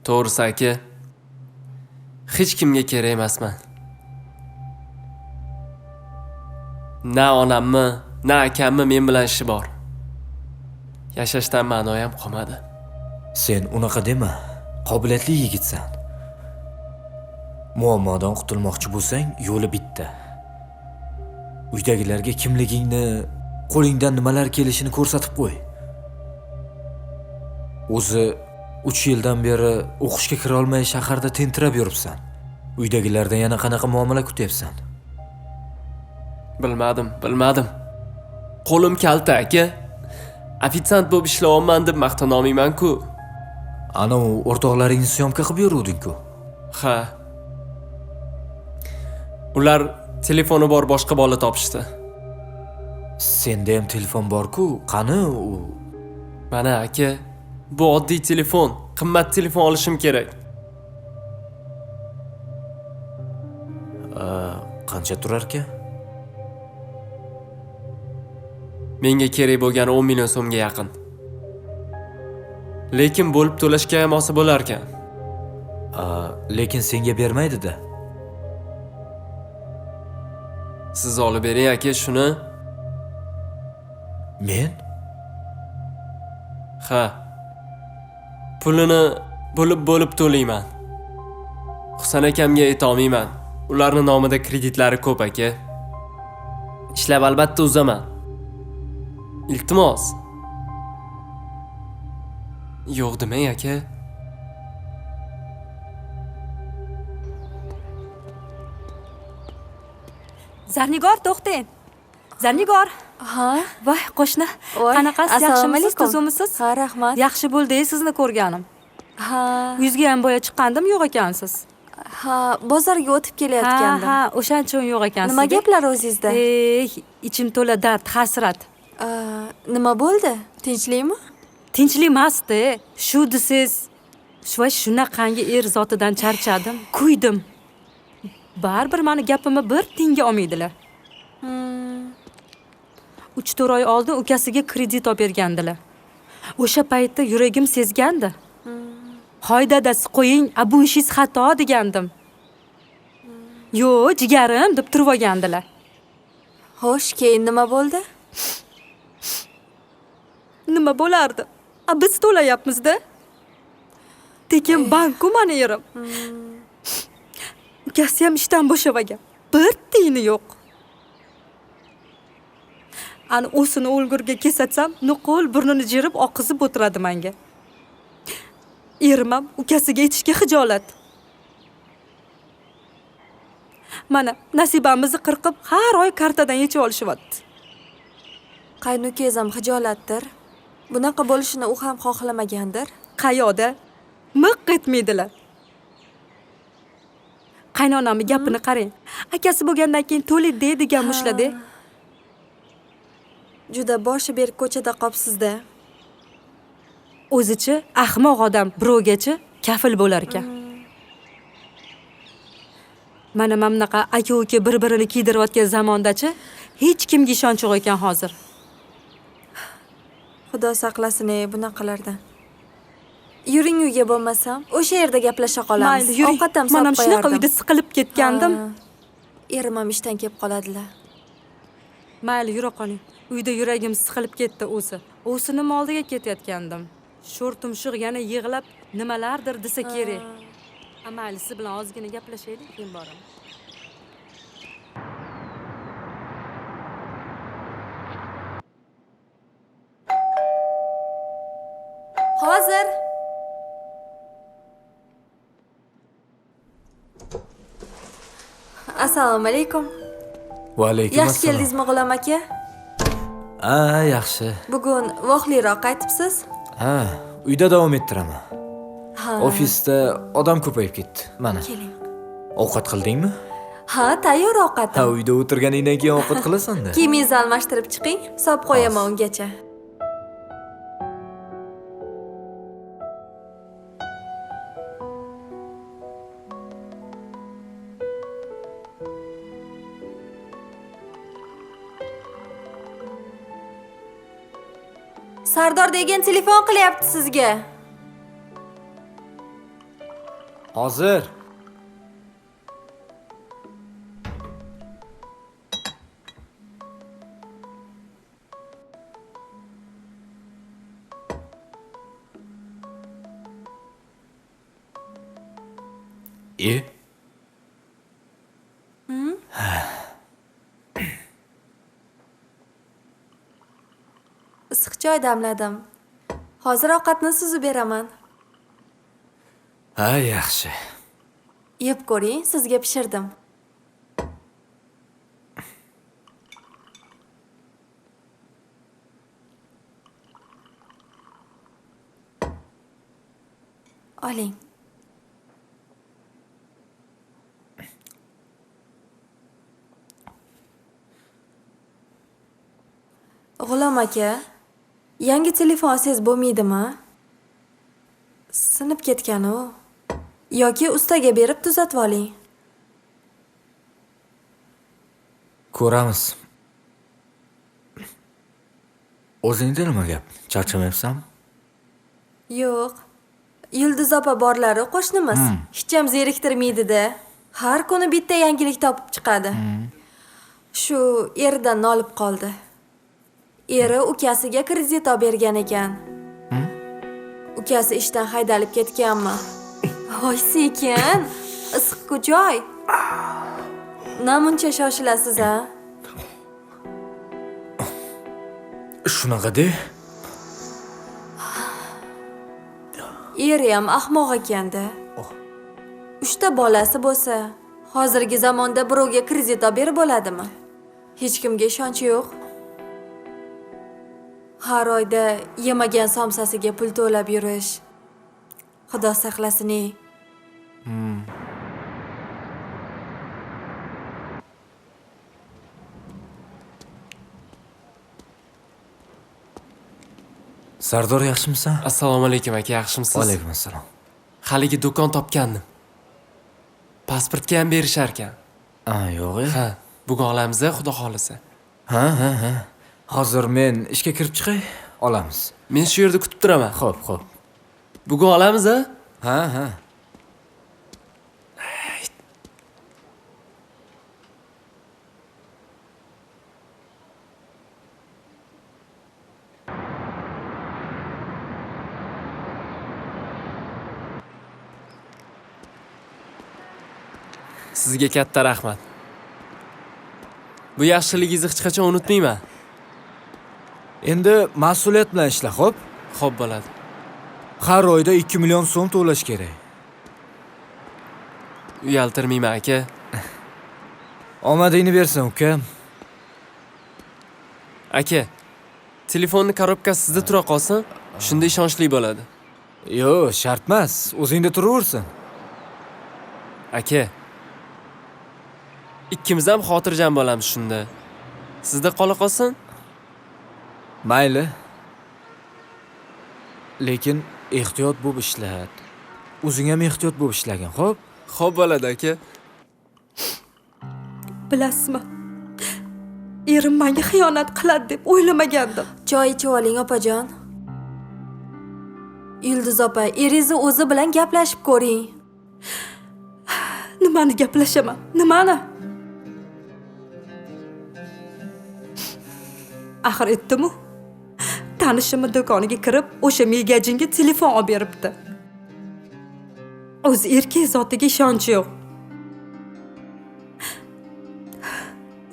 To'g'risi aka, hech kimga kerak emasman. Na onammi, na akammi men bilan ishi bor. Yashashdan ma'noyam qolmadi. Sen unaqa dema. Qobiliyatli yigitsan. Muammodan qutulmoqchi bo'lsang, yo'li bitta. Uydagilarga kimligingni, qo'lingdan nimalar kelishini ko'rsatib qo'y. O'zi 3 yildan beri o'qishga kira olmay shaharda tentirab yuribsan. Uydagilardan yana qanaqa muomala kutyapsan? Bilmadim. Qo'lim kalta aka. Ofitsiant bo'lib ishlayapman deb maqtana olmayman-ku. Ana u o'rtoqlaringni syomka qilib yuruvding-ku. Ha. Ular telefoni bor boshqa bola topishdi. Senda ham telefon bor-ku, qani u? Mana aka, bu oddiy telefon. Qimmat telefon olishim kerak. Qancha turar ekan? Menga kerak bo'lgani 10 million so'mga yaqin. Lekin bo'lib to'lashga ham osa bo'lar ekan. Lekin senga bermaydi-da. Siz olib bering aka shuni. Men? Ha. Pulini bo'lib to'layman. Husan akamga aytolmayman. Ularning nomida kreditlari ko'p aka. Ishlab albatta uzaman. Iltimos. Yo'q demang aka. Zarnigor, to'xtang. Zarnigor. Ha? Voy, qo'shni. Voy, Qanaqasiz, assalomu yaxshimisiz, alaykum. tuzumisiz? Ha, rahmat. Yaxshi bo'ldi, sizni ko'rganim. Ha. Yuzga ham boya chiqqandim, yo'q ekansiz. Ha, bozorga o'tib kelayotgandim. Ha, o'shancha yo'q ekansiz. Nima gaplar o'zingizda? Ichim to'la dard, hasrat. Nima bo'ldi? Tinchlikmi? Tinchlik emasdi. Shu desiz. Shunaqangi er zotidan charchadim, kuydim. Baribir meni gapimni bir tiyinga olmaydilar. 3-4 oy oldin ukasiga kredit olib bergandilar. O'sha paytda yuragim sezgandi. Hoy dadasi qo'ying, bu ishingiz xato degandim. Yo'q, jigarim deb turib olgandilar. Xo'sh, keyin nima bo'ldi? Nima bo'lardi? Biz to'layapmiz-da. Tekin banku meni yerim. Ukasi ham ishdan bo'shagan. Bir tiyini yo'q. Ani o'sini o'lgurga kesatsam, nuqul burnini jirib oqizib o'tiradi menga. Erim ham ukasiga aytishga xijolat. Mana nasibamizni qirqib har oy kartadan yechib olishyapti. Qaynukangiz ham xijolatdir. Bunaqa bo'lishini u ham xohlamagandir. Qayoqda? Miq etmaydilar. Qaynonamning gapini qarang. Akasi bo'lgandan keyin to'laydi degan mushladi. Juda boshi berk ko'chada qopsiz-da. O'zichi ahmoq odam birovgachi kafil bo'lar ekan. Mana mamnaqa aka-uka bir-birini kiydirayotgan zamondachi hech kimga ishonch yo'q ekan hozir. Xudo saqlasin bunaqalardan. Yuring uyga bo'lmasam, o'sha yerda gaplashib qolamiz. Mayli, yuring. Ovqat ham Mana solib shunaqa qo'yardim. uyda siqilib ketgandim. Erim ham ishdan kelib qoladilar. Mayli, yura qoling. Uyda yuragim siqilib ketdi o'zi. O'sining oldiga ketayotgandim. Sho'r tumshuq yana yig'lab nimalardir desa kerak. Mayli, siz bilan ozgina gaplashaylik, keyin boraman. Hozir. Assalomu alaykum. Va alaykum assalom. Yaxshi keldingizmi G'ulom aka? Yaxshi. Bugun voqliroq qaytibsiz? Ha, uyda davom ettiraman. Ha. Ofisda odam ko'payib ketdi. Mana. Keling. Ovqat qildingmi? Ha, tayyor ovqatim. Ha, uyda o'tirganingdan keyin ovqat qilasan-da. Kiyimingizni almashtirib chiqing, solib qo'yaman ungacha. Sardor degan telefon qilyapti sizga. Hozir. E? Issiq choy damladim. Hozir ovqatni suzib beraman. Ha, yaxshi. Yeb ko'ring, sizga pishirdim. Oling. G'ulom aka, yangi telefon olsangiz bo'lmaydimi? Sinib ketgan u. Yoki ustaga berib tuzatib oling. Ko'ramiz. O'zingda nima gap? Charchamayapsanmi? Yo'q. Yulduz opa borlari qo'shnimiz. Hech ham zeriktirmaydi-da. Har kuni bitta yangilik topib chiqadi. Shu eridan nolib qoldi. Eri ukasiga kredit olib bergan ekan. Ukasi ishdan haydalib ketganmi? Voy sekin. Issiq-ku joy. Namuncha shoshilasiz a? Shunaqa-de. Eri ham ahmoq ekanda. 3 ta bolasi bo'lsa, hozirgi zamonda birovga kredit olib berib bo'ladimi? Hech kimga ishonch yo'q. Har oyda yemagan somsasiga pul to'lab yurish. Xudo saqlasin-ey. Sardor, yaxshimisan? Assalomu alaykum aka, yaxshimisiz? Alaykum assalom. Haligi do'kon topgandim. Pasportga ham berishar ekan. Yo'q. Ha, bugun olamiz, xudo xolisa. Ha. Hozir men ishga kirib chiqay, olamiz. Men shu yerda kutib turaman. Xo'p. Bugun olamiz, a? Ha. Sizga katta rahmat. Bu yaxshiligingizni hech qachon unutmayman. Endi mas'uliyat bilan ishla, xo'p? Xo'p bo'ladi. Har oyda 2 million so'm to'lash kerak. Uyaltirmayman aka. Omadingni bersin, uka. Aka, telefonni korobkasi sizda tura qolsin, shunda ishonchli bo'ladi. Yo'q, shart emas. O'zingda turaversin. Aka, ikkimiz ham xotirjam bo'lamiz shunda. Sizda qola qolsin? Mayli. Lekin ehtiyot bo'lib ishlat. O'zing ham ehtiyot bo'lib ishlagin, xo'p? Xo'p bo'ladi aka. Bilasizmi? Erim menga xiyonat qiladi deb o'ylamagandim. Choy ichib oling opajon. Yulduz opa, eringizni o'zi bilan gaplashib ko'ring. Nimani gaplashaman? Nimani? Axir aytdim-ku. Tanishimni do'koniga kirib, o'sha megajinga telefon olib beribdi. O'zi erkak zotiga ishonch yo'q.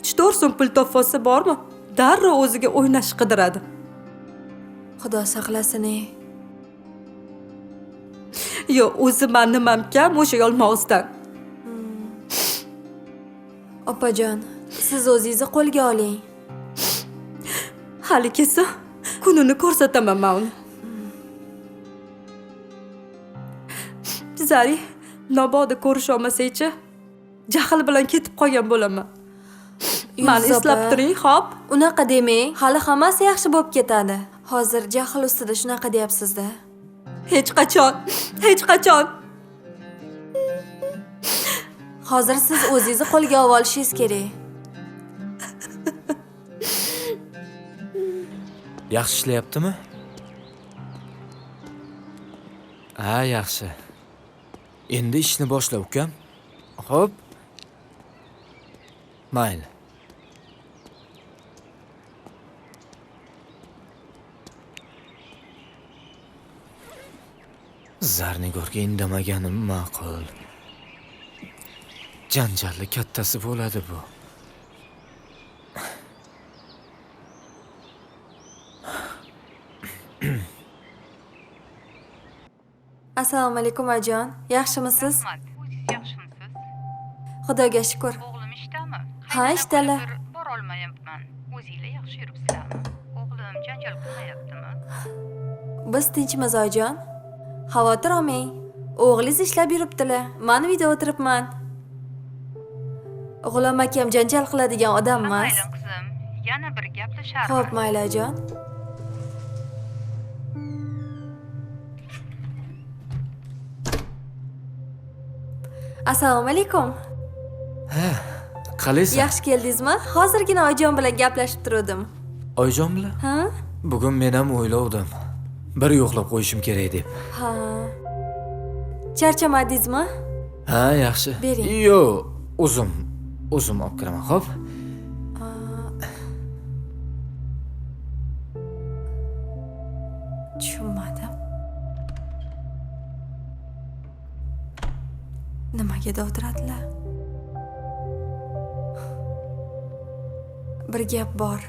3-4 so'm pul topsa bormi? Darrov o'ziga o'ynash qidiradi. Xudo saqlasin-ey. Yo'q, o'zi men nimam kam o'sha yolmog'izdan. Opajon, siz o'zingizni qo'lga oling. Hali kelsa, kunini ko'rsataman men uni. Zari, nobodi ko'risha olmasa-chi, jahl bilan ketib qolgan bo'laman. Meni eslab turing, xo'p? Unaqa demang, hali hammasi yaxshi bo'lib ketadi. Hozir jahl ustida shunaqa deyapsiz-da. Hech qachon. Hozir siz o'zingizni qo'lga olib olishingiz kerak. Yaxshi ishlayaptimi? Ha, yaxshi. Endi ishni boshla, ukam. Xo'p. Mayli. Zarnigorga indamaganim ma'qul. Janjalli kattasi bo'ladi bu. Assalomu alaykum oyijon. Yaxshimisiz? Rahmat. O'zingiz yaxshimisiz? Xudoga shukr. O'g'lim ishdami? Ha, ishdalar. Borolmayapman. O'zingizlar yaxshi yuribsizlarmi? O'g'lim janjal qilmayaptimi? Biz tinchmiz oyijon. Xavotir olmang. O'g'lingiz ishlab yuribdilar. Men uyda o'tiribman. G'ulom akam janjal qiladigan odam emas. Mayli qizim. Yana bir gaplasharmiz. Xo'p, mayli oyijon. Assalomu alaykum. Qalaysan? Yaxshi keldingizmi? Hozirgina oyijon bilan gaplashib turdim. Oyijon bilan? Ha? Bugun men ham o'ylovdim. Bir yo'qlab qo'yishim kerak deb. Ha. Charchamadingizmi? Ha, yaxshi. Bering. Yo'q, o'zim olib kiraman, xo'p? Tushunmadim. Nimaga dovdiradilar? Bir gap bor.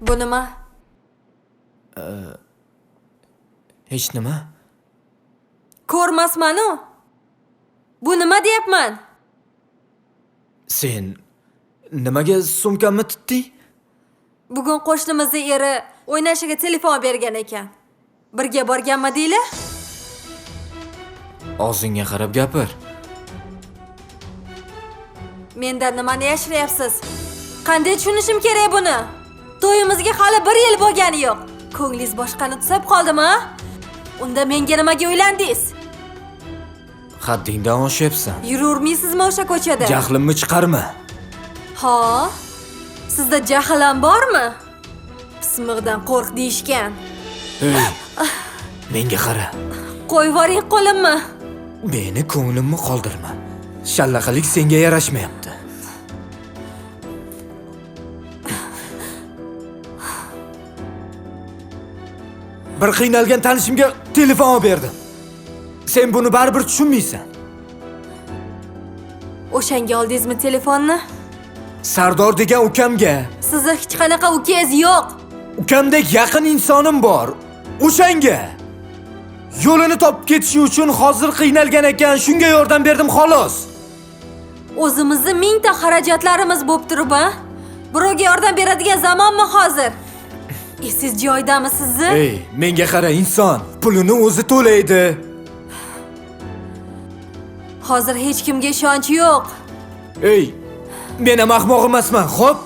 Bu nima? Hech nima? Ko'rmasman-u. Bu nima deyapman? Sen nimaga sumkamni tutding? Bugun qo'shnimizning eri o'ynashiga telefon bergan ekan. Birga borganmidinglar? Og'zingga qarab gapir. Mendan nimani yashiryapsiz? Qanday tushunishim kerak buni? To'yimizga hali 1 yil bo'lgani yo'q. Ko'nglingiz boshqani tusab qoldimi? Unda menga nimaga uylandingiz? Haddingdan oshyapsan. Yuravermaysizmi o'sha ko'chada? Jahlimni chiqarma. Ha? Sizda jahl ham bormi? Pismiqdan qo'rq deyishgan. Ey, menga qara. Qo'yib yuboring qo'limni. Meni ko'nglimni qoldirma. Shallaqalik senga yarashmayapti. Bir qiynalgan tanishimga telefon olib berdim. Sen buni baribir tushunmaysan. O'shanga oldingizmi telefonni? Sardor degan ukamga. Sizda hech qanaqa ukangiz yo'q. Ukamdek yaqin insonim bor. O'shanga. Yo'lini topib ketishi uchun hozir qiynalgan ekan, shunga yordam berdim xolos. O'zimizni mingta xarajatlarimiz bo'lib turib-a? Birovga yordam beradigan zamonmi hozir? Siz joydami sizni? Ey, menga qara inson, pulini o'zi to'laydi. Hozir hech kimga ishonch yo'q. Ey, men ham ahmoq emasman, xo'p?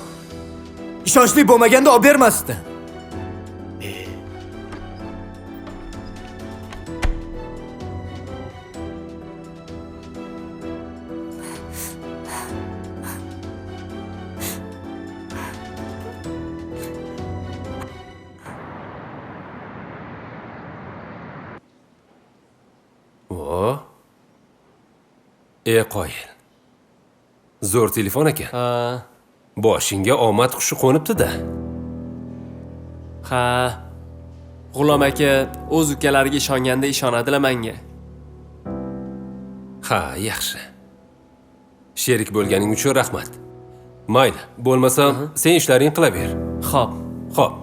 Ishonchli bo'lmaganda olib bermasdi. Qoyil. Zo'r telefon ekan. Ha, Boshingga omad qushi qo'nibdi-da. Ha. G'ulom aka o'z ukalariga ishonganda ishonadilar menga. Ha, yaxshi. Sherik bo'lganing uchun rahmat. Mayli, bo'lmasam sen ishlaring qilaver. Xo'p. Xo'p.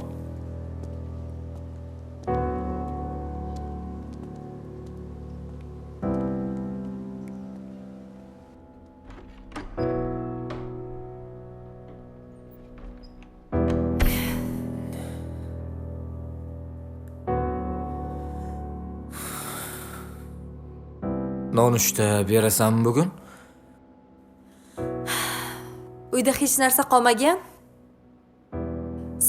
Nonushta berasanmi bugun? Uyda hech narsa qolmagan?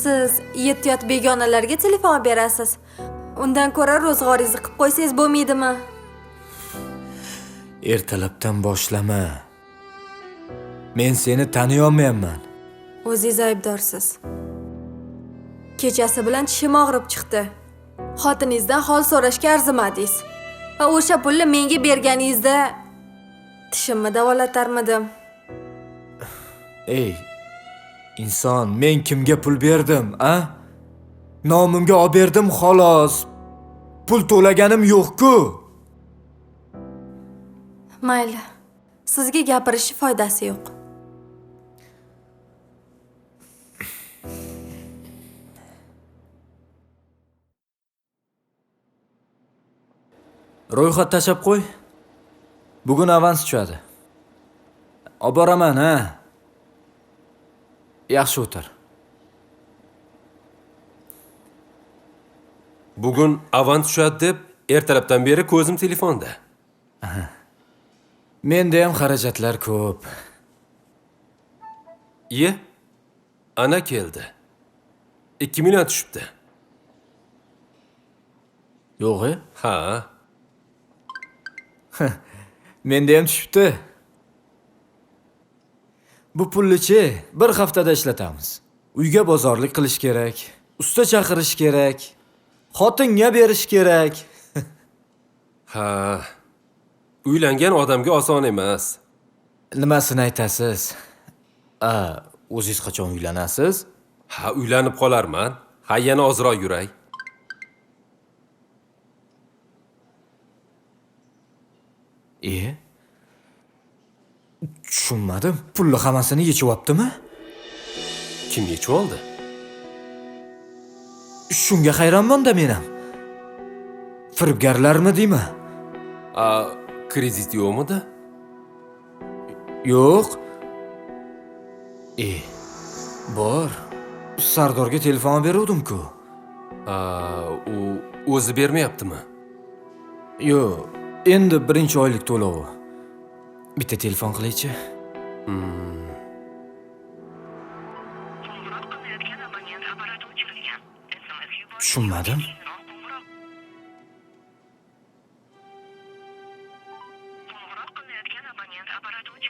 Siz yot begonalarga telefon berasiz. Undan ko'ra ro'zg'oringizni qilib qo'ysangiz bo'lmaydimi? Ertalabdan boshlama. Men seni taniyolmayman. O'zingiz aybdorsiz. Kechasi bilan tishim og'rib chiqdi. Xotiningizdan hol so'rashga arzimadingiz. Va o'sha pulni menga berganingizda tishimni davolatarmidim. Ey, inson, men kimga pul berdim, a? Nomimga olib berdim xolos. Pul to'laganim yo'q-ku. Mayli. Sizga gapirishni foydasi yo'q. Ro'yxat tashab qo'y. Bugun avans tushadi. Olib boraman, ha. Yaxshi o'tir. Bugun avans tushadi deb ertalabdan beri ko'zim telefonda. Menda ham xarajatlar ko'p. Iye, ana keldi. 2 million tushibdi. Yo'q-e? Ha, Menda ham tushibdi. Bu pulni-chi bir haftada ishlatamiz. Uyga bozorlik qilish kerak, usta chaqirish kerak, xotinga berish kerak. ha. Uylangan odamga oson emas. Nimasini aytasiz? O'zingiz qachon uylanasiz? Ha, uylanib qolarman. Ha, yana ozroq yuray. Tushunmadim. Pulni hammasini yechyaptimi? Kim yechib oldi? Shunga hayronman-da men ham. Firibgarlarmi deymi? Kredit yo'qmidi? Yo'q. Bor. Sardorga telefon beruvdim-ku. U o'zi bermayaptimi? Yo'q, endi birinchi oylik to'lovi. Bitta telefon qilaychi. Tushunmadim.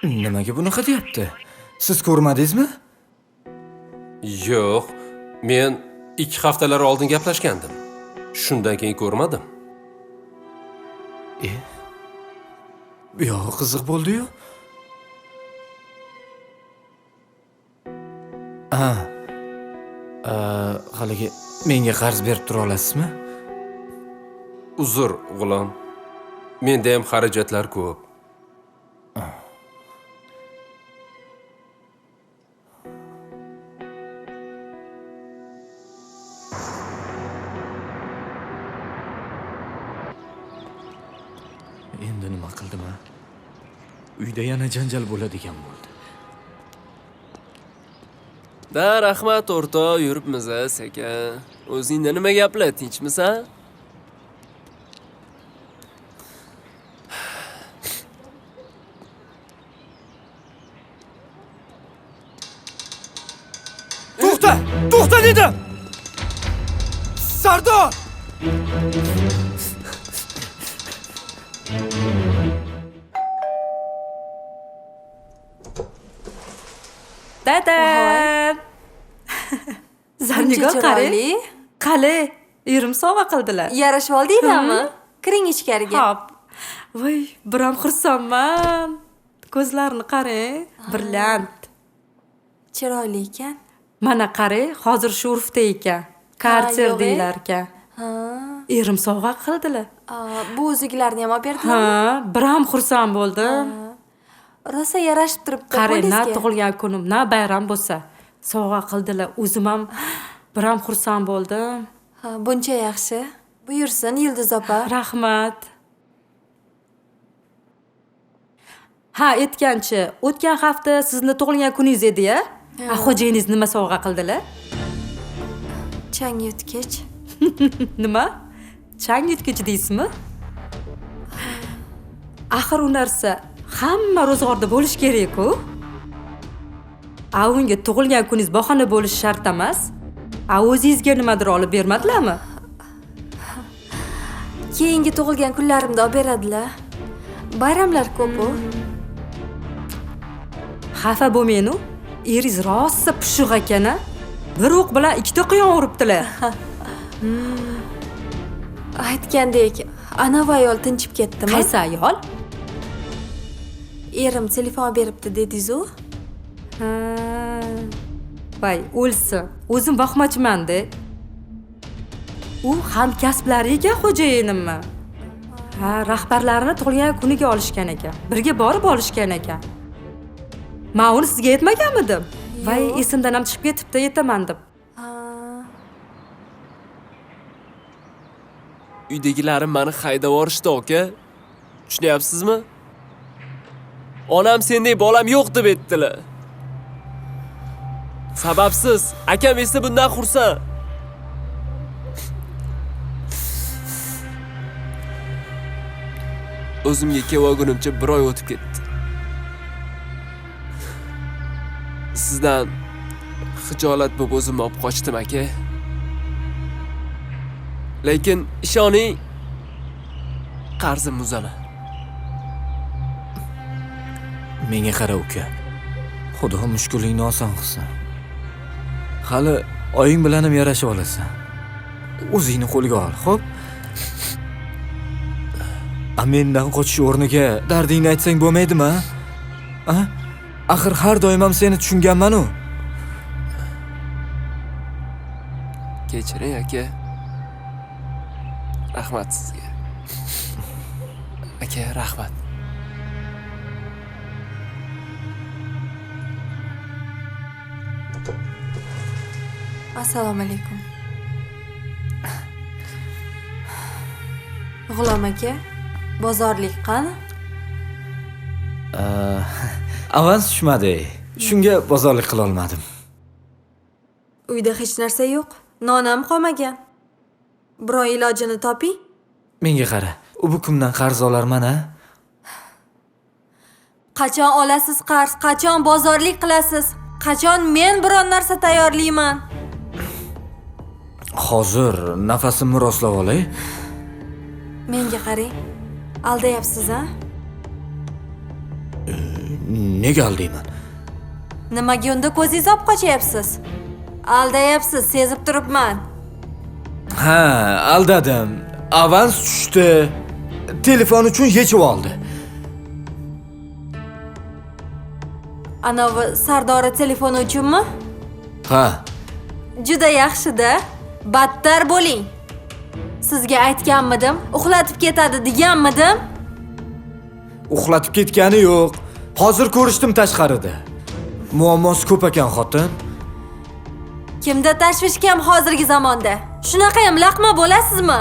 Nimaga bunaqa deyapti? Siz ko'rmadingizmi? Yo'q, men 2 haftalar oldin gaplashgandim. Shundan keyin ko'rmadim. Yo'q, qiziq bo'ldi-yu. Haligi menga qarz berib tura olasizmi? Uzr, g'ulom. Menda ham xarajatlar ko'p. Endi nima qildim a? Uyda yana janjal bo'ladigan bo'ldi. Da, rahmat o'rtoq, yuribmiz sekin. O'zingda nima gaplar, tinchmisan? To'xta dedim. Sardor! Dadam. Zannigo qari. Qali, erim sovg'a qildilar. Yarashib oldinglarmi? Kiring ichkariga. Hop. Voy, biram xursandman. Ko'zlarini qarang, brilliant. Chiroyli ekan. Mana qari, hozir shu urfda ekan. Karter yo'q, deylar ekan. Ha. Erim sovg'a qildilar. Bu uzuklarni ham olib berdilar. Ha, bir ham xursand bo'ldim. Rosa yarashib turibdi Qarang, na polizga. tug'ilgan kunim, na bayram bo'lsa, sovg'a qildilar. O'zim ham bir ham xursand bo'ldim. Ha, buncha yaxshi. Buyursin Yulduz opa. Rahmat. Ha, aytganchi, o'tgan hafta sizni tug'ilgan kuningiz edi-ya? Xo'jayingiz nima sovg'a qildilar? Chang yutgich. Nima? Chang yutgich deysizmi? Axir u narsa hamma ro'zg'orda bo'lish kerak-ku. Unga tug'ilgan kuningiz bahona bo'lishi shart emas. O'zingizga nimadir olib bermadilarmi? Keyingi tug'ilgan kunlarimda olib beradilar. Bayramlar ko'p-ku. Xafa bo'lmang-u. Eringiz rosa pushuq ekan-a. Bir o'q bilan ikkita quyon uribdilar. Aytgandek, anavi ayol tinchib ketdimi? Qaysi ayol? Erim telefon beribdi dedingiz-ku. Ha. Voy, o'lsin. O'zim boqmoqchiman-da. U hamkasblari ekan xo'jayinimmi? Ha, rahbarlarini tug'ilgan kuniga olishgan ekan. Birga borib olishgan ekan. Men uni sizga aytmaganmidim? Voy, esimdan ham chiqib ketibdi, aytaman deb. Uydagilarim meni haydab yuborishdi, aka. Tushunyapsizmi? Onam sendek bolam yo'q deb aytdilar. Sababsiz akam esa bundan xursand. O'zimga kelgunimcha bir oy o'tib ketdi. Sizdan xijolat bo'lib o'zimni olib qochdim, aka. Lekin ishoning, qarzimni uzaman. Menga qara uka. Xudo mushkulingni oson qilsin. Hali oying bilan ham yarashib olasan. O'zingni qo'lga ol, xo'p? Mendan qochish o'rniga dardingni aytsang bo'lmaydimi, ha? Axir har doim ham seni tushunganman-u. Kechiring, aka. Rahmat sizga. Aka, rahmat. Assalomu alaykum. G'ulom aka, bozorlik qani? Avans tushmadi. Shunga bozorlik qila olmadim. Uyda hech narsa yo'q. Non ham qolmagan. Biroq ilojini toping. Menga qara. U bu kimdan qarz olarman-a? Qachon olasiz qarz? Qachon bozorlik qilasiz? Qachon men biron narsa tayyorlayman? Hozir nafasimni roslab olay. Menga qarang. Aldayapsiz-a? Nega aldayman? Nimaga unda ko'zingizni olib qochyapsiz? Aldayapsiz, sezib turibman. Ha, aldadim. Avans tushdi. Telefon uchun yechib oldi. Anavi Sardora telefoni uchunmi? Ha. Juda yaxshi-da. Battar bo'ling. Sizga aytganmidim, uxlatib ketadi deganmidim? Uxlatib ketgani yo'q. Hozir ko'rishdim tashqarida. Muammosi ko'p ekan xotin. Kimda tashvish kam hozirgi zamonda? Shunaqa ham laqma bo'lasizmi?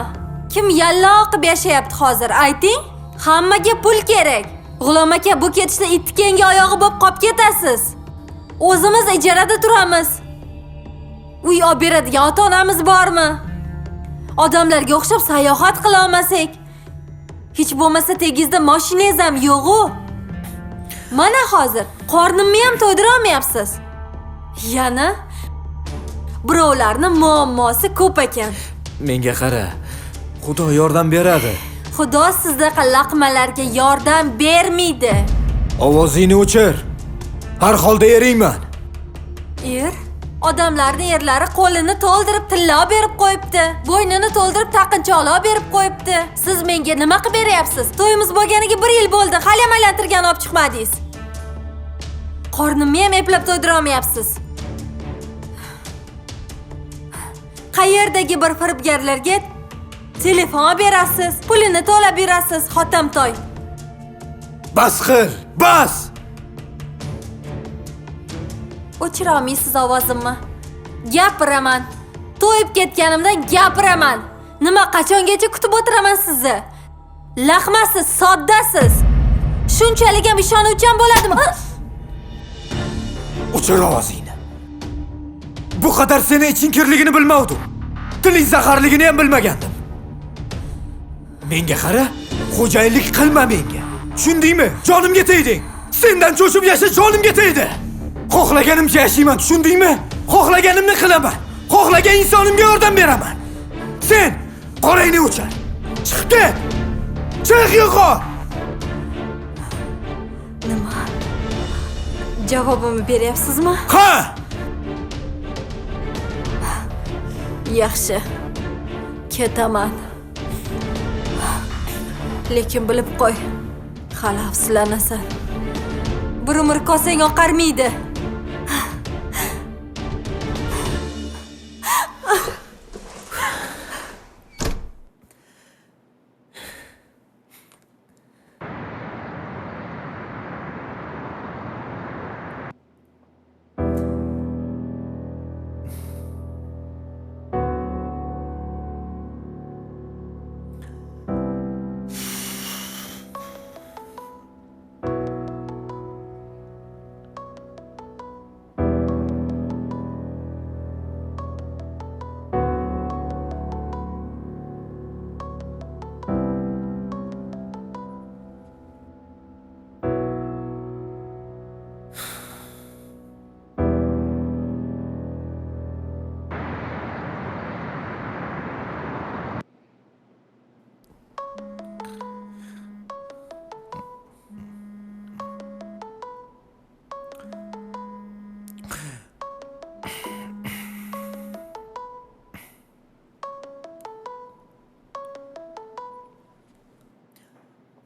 Kim yallo qilib yashayapti hozir? Ayting. Hammaga pul kerak. G'ulom aka, bu ketishda ittikenga oyog'i bo'lib qolib ketasiz. O'zimiz ijarada turamiz. Uy olib beradigan ota-onamiz bormi? Odamlarga o'xshab sayohat qila olmasak, hech bo'lmasa tegizda mashinangiz ham yo'q-ku. Mana hozir qornimni ham to'ydira olmayapsiz. Yana birovlarni muammosi ko'p ekan. Menga qara. Xudo yordam beradi. Xudo sizdaqa laqmalarga yordam bermaydi. Ovozingni o'chir. Har holda eringman. Odamlarning erlari qo'lini to'ldirib tilla berib qo'yibdi. Bo'ynini to'ldirib taqinchoqlar berib qo'yibdi. Siz menga nima qilib beryapsiz? To'yimiz bo'lganiga 1 yil bo'ldi. Hali ham aylantirgan olib chiqmadingiz. Qornimni ham eplab to'ydira olmayapsiz. Qayerdagi bir firibgarlarga telefon berasiz, pulini to'lab berasiz, Hotamtoy. Bas qil, bas! O'chira olmaysiz ovozimni. Gapiraman. To'yib ketganimdan gapiraman. Nima qachongacha kutib o'tiraman sizni? Laqmasiz, soddasiz. Shunchalik ham ishonuvchan bo'ladimi? O'chir ovozingni. Bu qadar seni iching kirligini bilmovdim. Tiling zaharligini ham bilmagandim. Menga qara, xo'jayinlik qilma menga. Tushundingmi? Jonimga tegding. Sendan cho'chib yashash jonimga tegdi. Xohlaganimcha yashayman, tushundingmi? Xohlaganimni qilaman. Xohlagan insonimga yordam beraman. Sen qorangni o'chir. Chiqib ket. Chiq yo'qol. Nima? Javobimni beryapsizmi? Ha! Yaxshi. Ketaman. Lekin bilib qo'y. Hali afsuslanasan. Bir umr kosang oqarmaydi.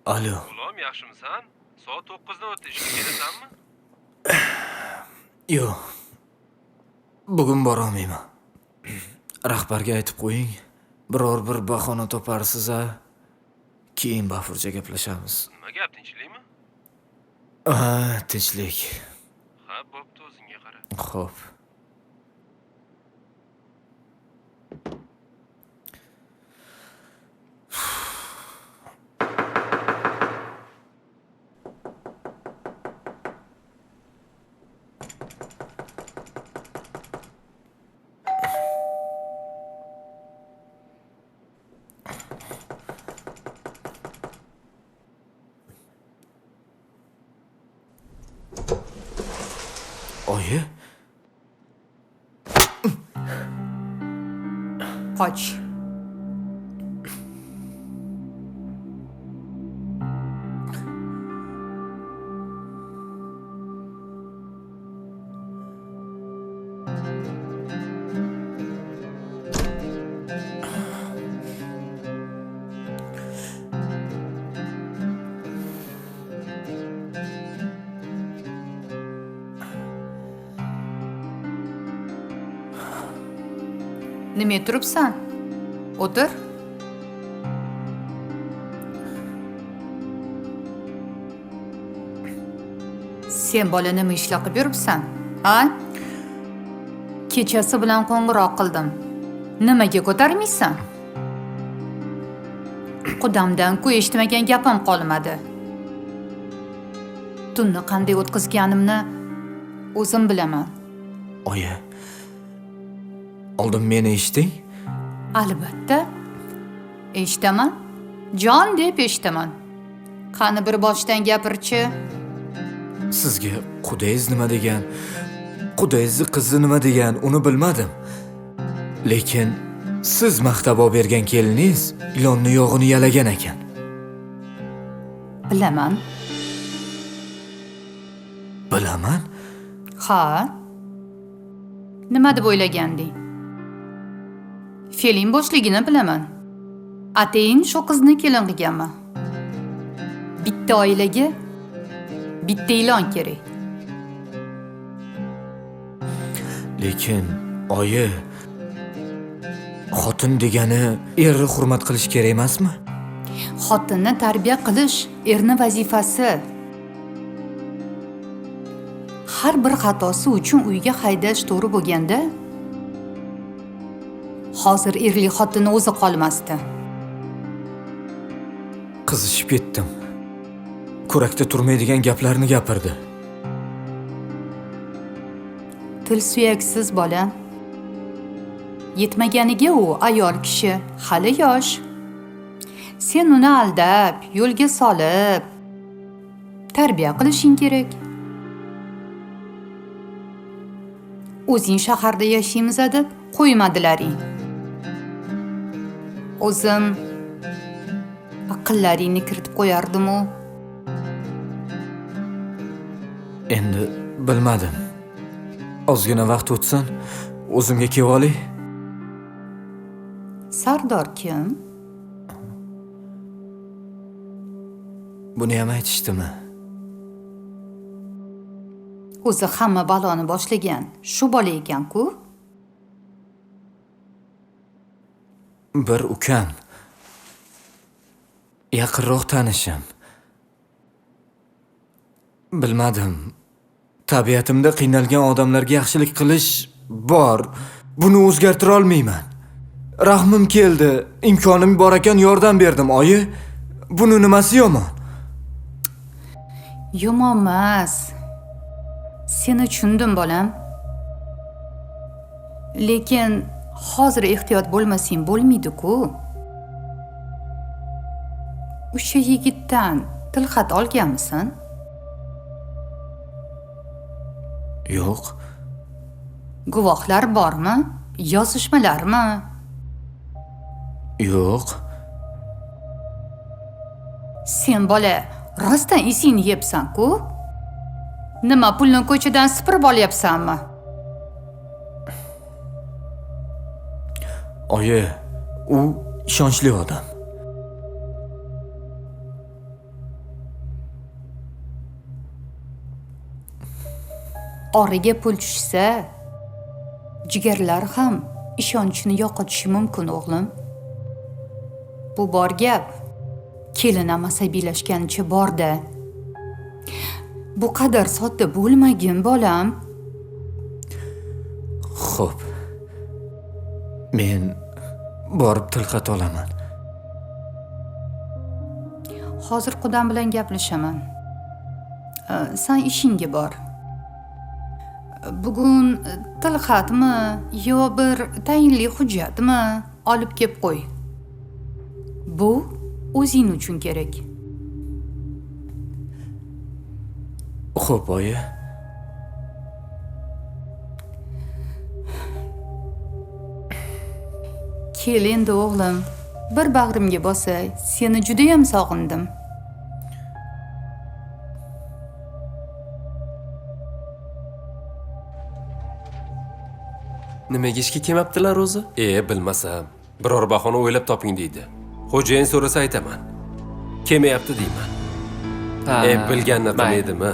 Alo. Ulam, yaxshimisan? Soat 9dan o'tdi, ishga kelasanmi? Yo'q. Bugun bora olmayman. Rahbarga aytib qo'ying. Biror bir bahona toparsiz-a. Keyin bafurja gaplashamiz. Nima gap, tinchlikmi? Tinchlik. Ha, bo'pti, o'zingga qara. Xo'p. Oyi, Qoch. Nima turibsan? O'tir. Sen bola nima ishlar qilib yuribsan? Ha? Kechasi bilan qo'ng'iroq qildim. Nimaga ko'tarmaysan? Qudamdan-ku eshitmagan gapim qolmadi. Tunni qanday o'tkazganimni o'zim bilaman. oyi. Oldin meni eshiting. Albatta. Eshitaman. Jon deb eshitaman. Qani bir boshdan gapirchi. Sizga qudayiz nima degan, qudayizni qizi nima degan, uni bilmadim. Lekin siz maqtab olib bergan keliningiz ilonni yog'ini yalagan ekan. Bilaman. Bilaman. Ha? Nima deb o'ylaganding? Fe'ling boshligini bilaman. Atayin shu qizni kelin qilganman. Bitta oilaga bitta ilon kerak. Lekin oyi, Xotin degani erni hurmat qilish kerak emasmi? Xotinni tarbiya qilish erni vazifasi. Har bir xatosi uchun uyga haydash to'g'ri bo'lganda, hozir erli xotinni o'zi qolmasdi. Qizishib ketdim. Kurakda turmaydigan gaplarni gapirdi. Til suyaksiz bola. Yetmaganiga u ayol kishi, hali yosh. Sen uni aldab, yo'lga solib, tarbiya qilishing kerak. O'zing shaharda yashaymiz deb qo'ymadilaring. O'zim aqllaringni kiritib qo'yardim-u. Endi bilmadim. Ozgina vaqt o'tsin, o'zimga kelib olay. Sardor kim? Buni ham aytishdimi? O'zi hamma baloni boshlagan shu bola ekan-ku. Bir ukam. Yaqinroq tanishim. Bilmadim. Tabiatimda qiynalgan odamlarga yaxshilik qilish bor. Buni o'zgartira olmayman. Rahmim keldi, imkonim bor ekan yordam berdim, oyi. Buni nimasi yomon? Yomon emas. Seni tushundim bolam. Lekin hozir ehtiyot bo'lmasang bo'lmaydi-ku. O'sha yigitdan tilxat olganmisan? Yo'q. Guvohlar bormi? Yozishmalarmi? Yo'q. Sen bola rostdan esingni yebsan-ku? Nima pulni ko'chadan sipirib olyapsanmi? Oyi, u ishonchli odam. Origa pul tushsa, jigarlar ham ishonchini yo'qotishi mumkin, o'g'lim. Bu bor gap. Kelin ham asabiylashganicha bor-da. Bu qadar sodda bo'lmagin, bolam. Xo'p. Men borib tilxat olaman. Hozir qudam bilan gaplashaman. Sen ishingga bor. Bugun tilxatmi yo bir tayinli hujjatmi olib kelib qo'y. Bu o'zing uchun kerak. Xo'p, oyi. Kel endi o'g'lim, bir bag'rimga bosay, seni juda ham sog'indim. Nimaga ishga kelmabdilar o'zi? Bilmasam, biror bahona o'ylab toping deydi. Xo'jayin so'rasa aytaman. Kelmayapti deyman. Bilganini qilmaydimi?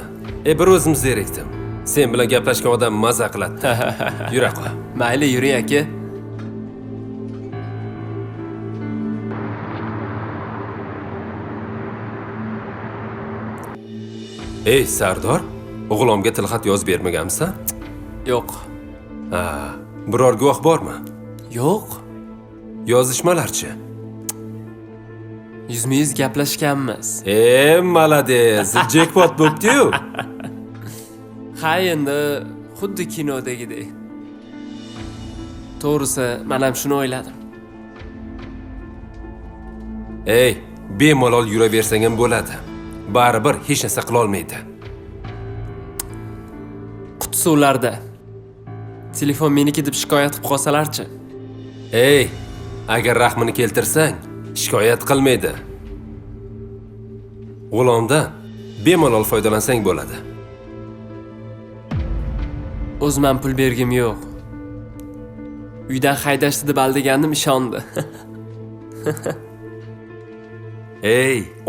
Bir o'zim zerikdim. Sen bilan gaplashgan odam maza qiladi. Yura qol. Mayli, yuring aka. Sardor, o'g'lomga tilxat yozib bermaganmisan? Yo'q. Biror guvoh bormi? Yo'q. Yozishmalarchi? Yuzma-yuz gaplashganmiz. Malades, jackpot bo'pti-yu. Ha, endi xuddi kinodagidek. To'g'risi, men ham shuni o'yladim. Bemalol yuraversang ham bo'ladi. Baribir hech narsa qila olmaydi. Qutisuvlarda telefon meniki deb shikoyat qilib qolsalarchi? Agar rahmini keltirsang, shikoyat qilmaydi. G'ulomdan bemalol foydalansang bo'ladi. O'zim pul bergim yo'q. Uydan haydashdi deb aldagandim, ishondi.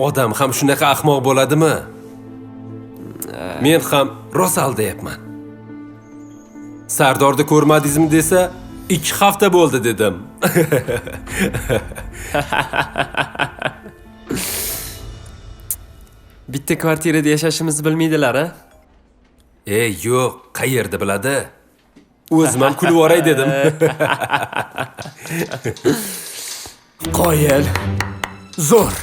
Odam ham shunaqa ahmoq bo'ladimi? Men ham rosa aldayapman. Sardorni ko'rmadingizmi desa, 2 hafta bo'ldi dedim. Bitta kvartirada yashashimizni bilmaydilar, a? Yo'q, qayerda biladi? O'zim ham kulib yuboray dedim. Qoyil. Zo'r.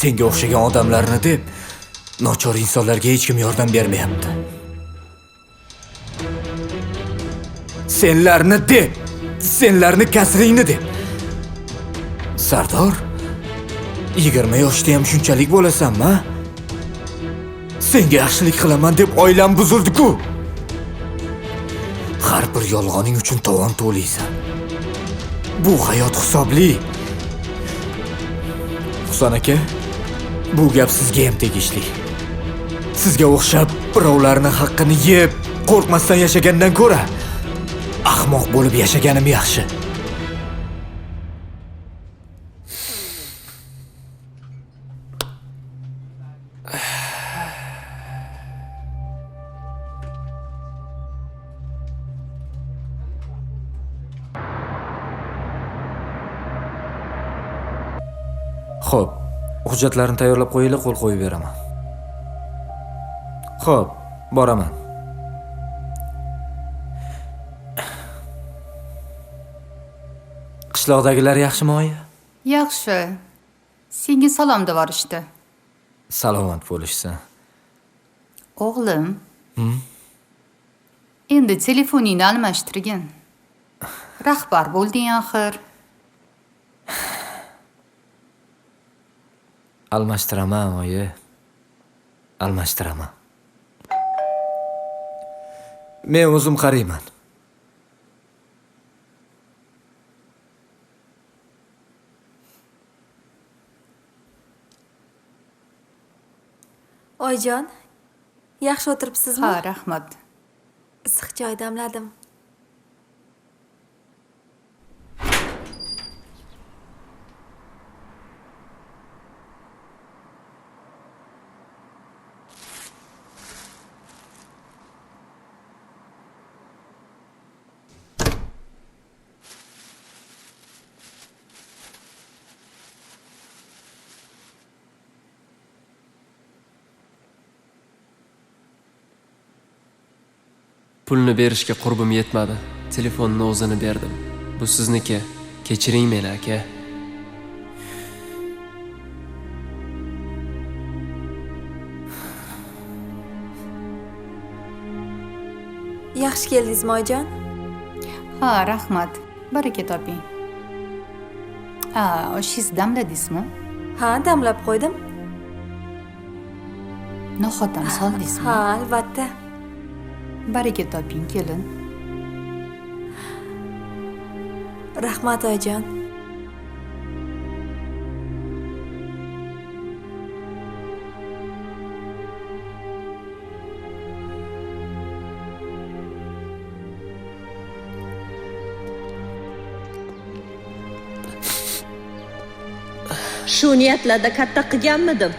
Senga o'xshagan odamlarni deb nochor insonlarga hech kim yordam bermayapti. Senlarni deb, senlarni kasringni deb. Sardor, 20 yoshda ham shunchalik bo'lasanmi? Senga yaxshilik qilaman deb oilam buzildi-ku. Har bir yolg'oning uchun tovon to'laysan. Bu hayot hisobli. Husan aka, bu gap sizga ham tegishli. Sizga o'xshab birovlarni haqqini yeb, qo'rqmasdan yashagandan ko'ra ahmoq bo'lib yashaganim yaxshi. Xo'p, hujjatlarni tayyorlab qo'yinglar, qo'l qo'yib beraman. Xo'p, boraman. Qishloqdagilar yaxshimi, oyi? Yaxshi. Senga salom deb borishdi. Salomat bo'lishsin. O'g'lim. Endi telefoningni almashtirgin. Rahbar bo'lding axir. Almashtiraman, oyi. Almashtiraman. Men o'zim qarayman. Oyjon, yaxshi o'tiribsizmi? Ha, rahmat. Issiq choy damladim. Pulni berishga qurbim yetmadi. Telefonni o'zini berdim. Bu sizniki. Kechiring meni, aka. Yaxshi keldingizmi, oyijon? Ha, rahmat. Baraka toping. Oshingizni damladingizmi? Ha, damlab qo'ydim. No'xatam soldingizmi? Ha, albatta. Baraka toping, kelin. Rahmat, oyijon. Shu niyatlarda katta qilganmidim?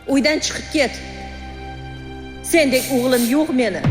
Uydan chiqib ket. Sendek o'g'lim yo'q meni.